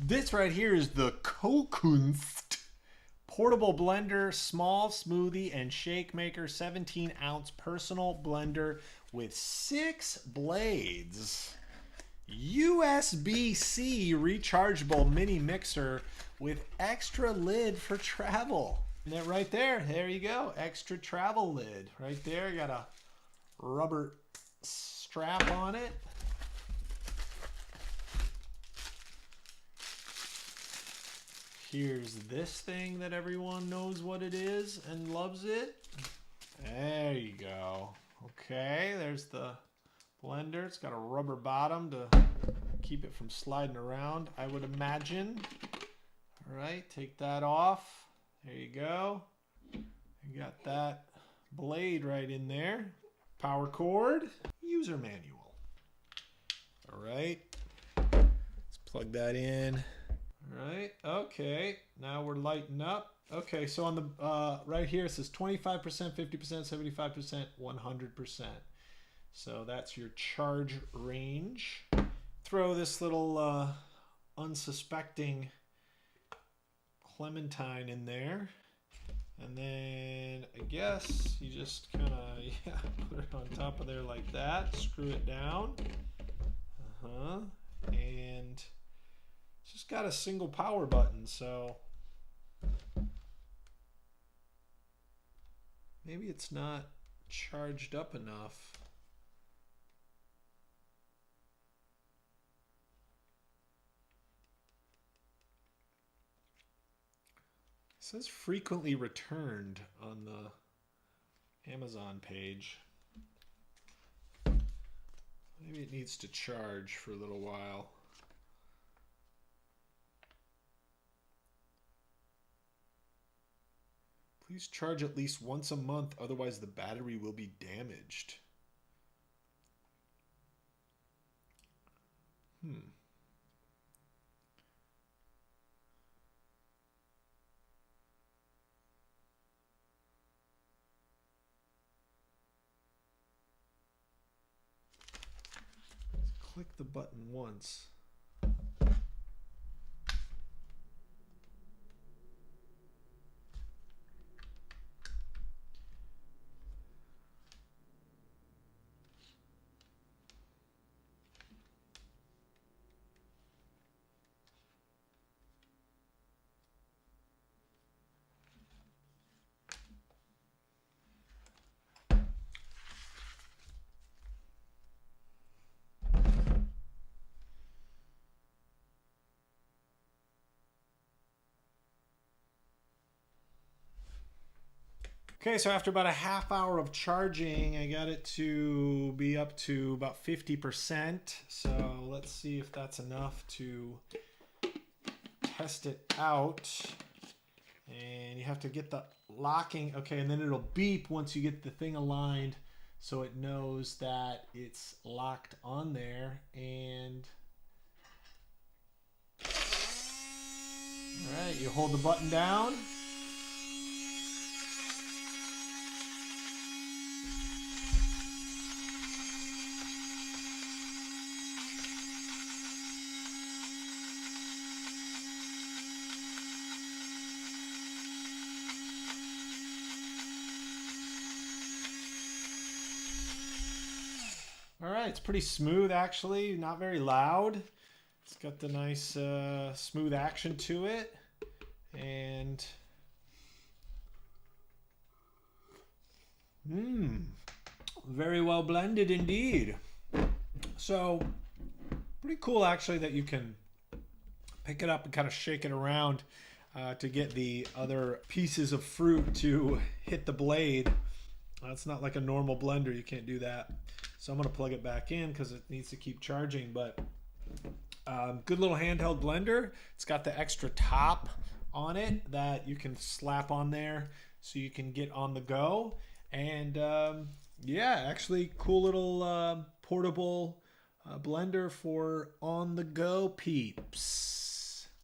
This right here is the COKUNST Portable Blender, Small Smoothie and Shake Maker, 17-ounce personal blender with 6 blades. USB-C rechargeable mini mixer with extra lid for travel. And that right there, there you go, extra travel lid. Right there, got a rubber strap on it. Here's this thing that everyone knows what it is and loves it. There you go. Okay, there's the blender. It's got a rubber bottom to keep it from sliding around, I would imagine. All right, take that off. There you go. You got that blade right in there. Power cord, user manual. All right, let's plug that in. All right, okay, now we're lighting up. Okay, so on the right here it says 25%, 50%, 75%, 100%. So that's your charge range. Throw this little unsuspecting clementine in there. And then I guess you just kind of put it on top of there like that. Screw it down. And it's just got a single power button, so maybe it's not charged up enough. It says frequently returned on the Amazon page. Maybe it needs to charge for a little while. Please charge at least once a month, otherwise the battery will be damaged. Let's click the button once. Okay, so after about a half hour of charging, I got it to be up to about 50%. So let's see if that's enough to test it out. And you have to get the locking, okay, and then it'll beep once you get the thing aligned so it knows that it's locked on there. And all right, you hold the button down. All right, it's pretty smooth actually, not very loud. It's got the nice smooth action to it. And very well blended indeed. So pretty cool actually that you can pick it up and kind of shake it around to get the other pieces of fruit to hit the blade. It's not like a normal blender, you can't do that. So I'm going to plug it back in because it needs to keep charging. But good little handheld blender. It's got the extra top on it that you can slap on there so you can get on the go. And yeah, actually cool little portable blender for on the go peeps.